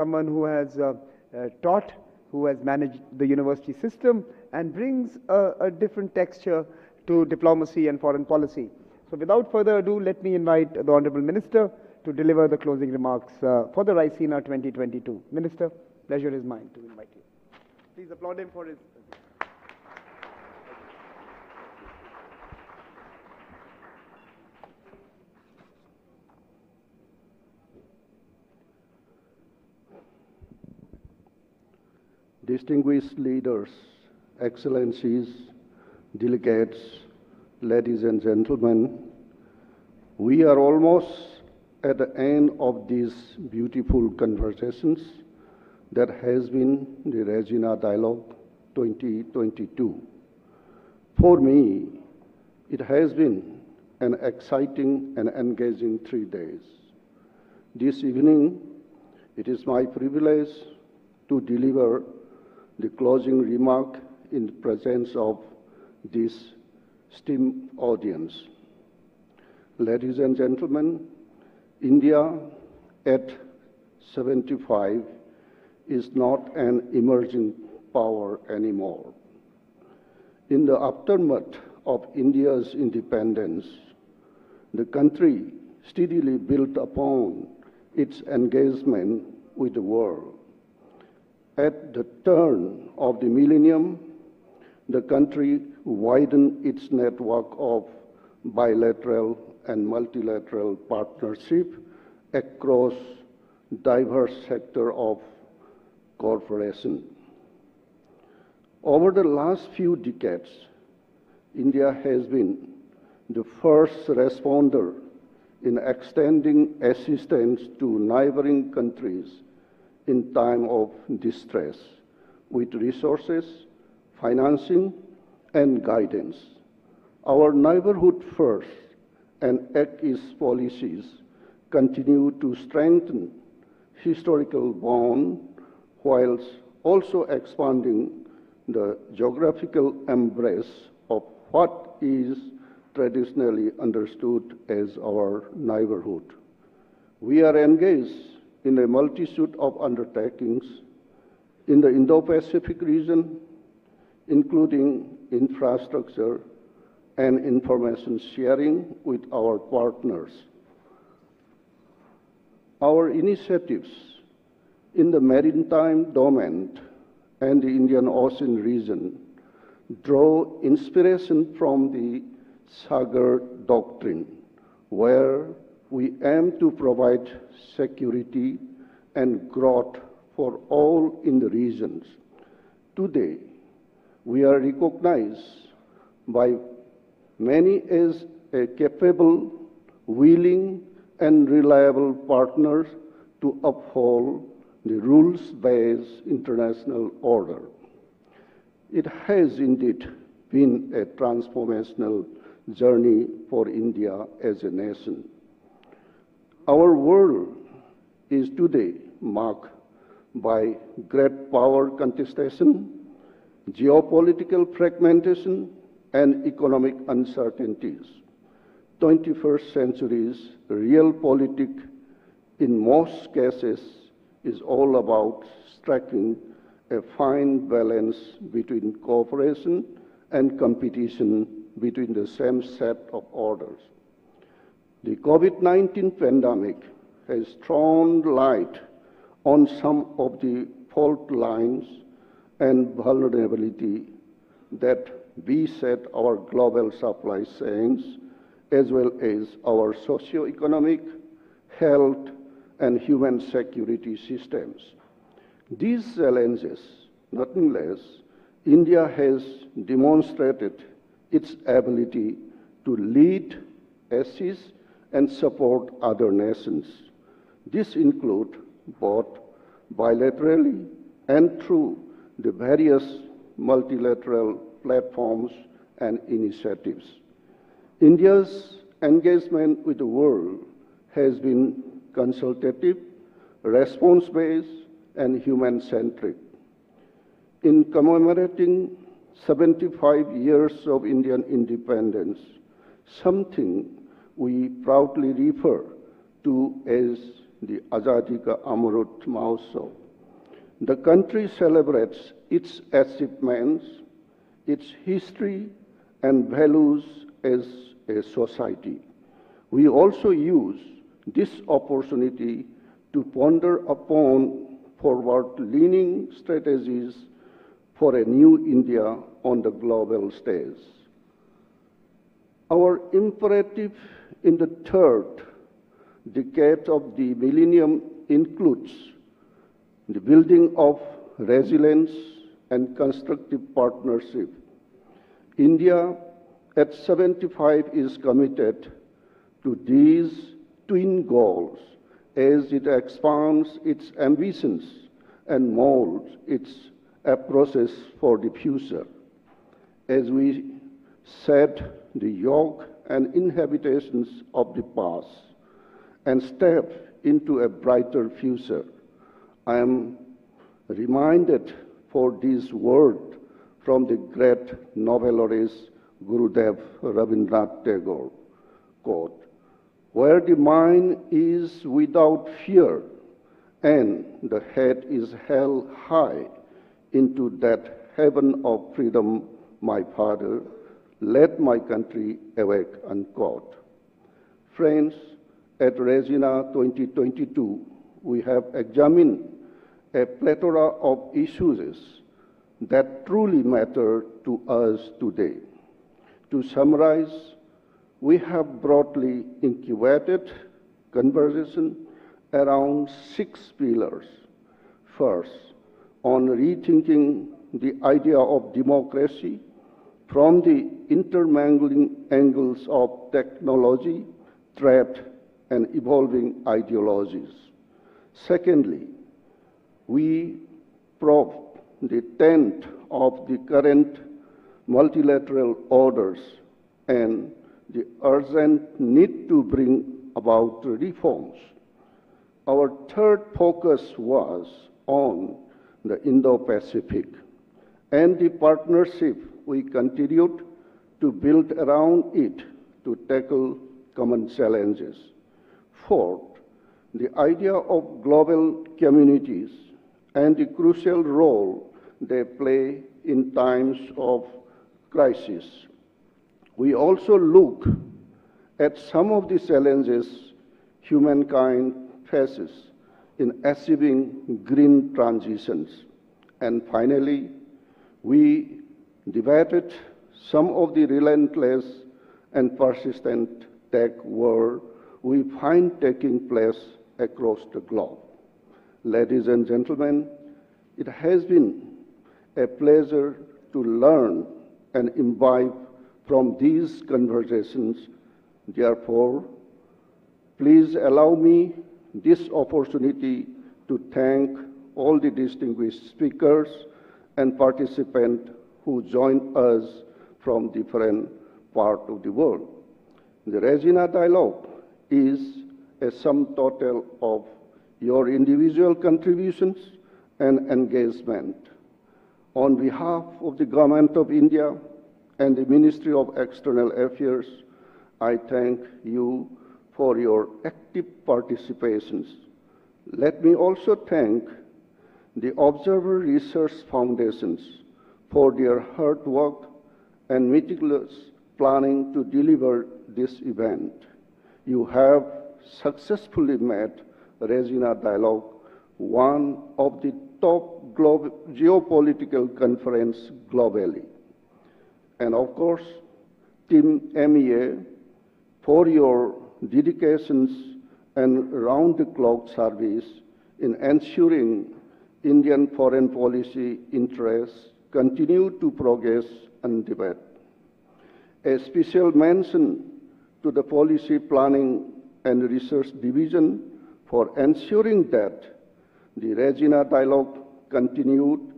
someone who has taught, who has managed the university system, and brings a different texture to diplomacy and foreign policy. So without further ado, let me invite the Honorable Minister to deliver the closing remarks for the Raisina 2022. Minister, pleasure is mine to invite you. Please applaud him for his... Distinguished leaders, excellencies, delegates, ladies and gentlemen, we are almost at the end of these beautiful conversations that has been the Raisina Dialogue 2022. For me, it has been an exciting and engaging 3 days. This evening, it is my privilege to deliver the closing remark in the presence of this esteemed audience. Ladies and gentlemen, India at 75 is not an emerging power anymore. In the aftermath of India's independence, the country steadily built upon its engagement with the world. At the turn of the millennium, the country widened its network of bilateral and multilateral partnership across diverse sectors of cooperation. Over the last few decades, India has been the first responder in extending assistance to neighboring countries in time of distress, with resources, financing, and guidance. Our neighborhood first and Act East policies continue to strengthen historical bond whilst also expanding the geographical embrace of what is traditionally understood as our neighborhood. We are engaged in a multitude of undertakings in the Indo-Pacific region, including infrastructure and information sharing with our partners. Our initiatives in the maritime domain and the Indian Ocean region draw inspiration from the Sagar Doctrine, where we aim to provide security and growth for all in the regions. Today, we are recognized by many as a capable, willing, and reliable partner to uphold the rules-based international order. It has indeed been a transformational journey for India as a nation. Our world is today marked by great power contestation, geopolitical fragmentation, and economic uncertainties. 21st century's realpolitik in most cases is all about striking a fine balance between cooperation and competition between the same set of orders. The COVID-19 pandemic has thrown light on some of the fault lines and vulnerability that beset our global supply chains, as well as our socio-economic, health, and human security systems. These challenges, nothing less, India has demonstrated its ability to lead, assist, and support other nations. This includes both bilaterally and through the various multilateral platforms and initiatives. India's engagement with the world has been consultative, response-based, and human-centric. In commemorating 75 years of Indian independence, something we proudly refer to as the Azadi Ka Amrut Mahotsav. The country celebrates its achievements, its history, and values as a society. We also use this opportunity to ponder upon forward-leaning strategies for a new India on the global stage. Our imperative in the third decade of the millennium includes the building of resilience and constructive partnership. India at 75 is committed to these twin goals as it expands its ambitions and molds its approaches for the future. As we set the yoke and inhabitations of the past and step into a brighter future, I am reminded for this word from the great novelist Gurudev Rabindranath Tagore, quote, "Where the mind is without fear and the head is held high into that heaven of freedom, my Father, let my country awake," unquote. Friends, at Raisina 2022, we have examined a plethora of issues that truly matter to us today. To summarize, we have broadly incubated conversation around 6 pillars. First, on rethinking the idea of democracy from the intermingling angles of technology, threat, and evolving ideologies. Secondly, we probe the tent of the current multilateral orders and the urgent need to bring about reforms. Our third focus was on the Indo-Pacific and the partnership we continued to build around it to tackle common challenges. Fourth, the idea of global communities and the crucial role they play in times of crisis. We also look at some of the challenges humankind faces in achieving green transitions. And finally, we debated some of the relentless and persistent tech war we find taking place across the globe. Ladies and gentlemen, it has been a pleasure to learn and imbibe from these conversations. Therefore, please allow me this opportunity to thank all the distinguished speakers and participants who joined us from different parts of the world. The Raisina Dialogue is a sum total of your individual contributions and engagement. On behalf of the Government of India and the Ministry of External Affairs, I thank you for your active participations. Let me also thank the Observer Research Foundations for their hard work and meticulous planning to deliver this event. You have successfully made Raisina Dialogue one of the top geopolitical conferences globally. And of course, Team MEA, for your dedications and round-the-clock service in ensuring Indian foreign policy interests continue to progress unabated. A special mention to the Policy Planning and Research Division for ensuring that the Raisina Dialogue continued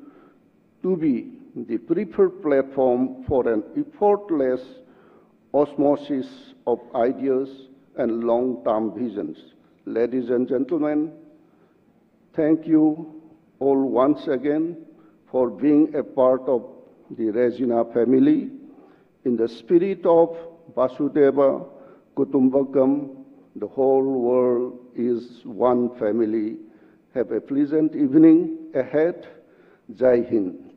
to be the preferred platform for an effortless osmosis of ideas and long-term visions. Ladies and gentlemen, thank you all once again for being a part of the Raisina family. In the spirit of Vasudeva Kutumbakam, The whole world is one family. Have a pleasant evening ahead. Jai Hind.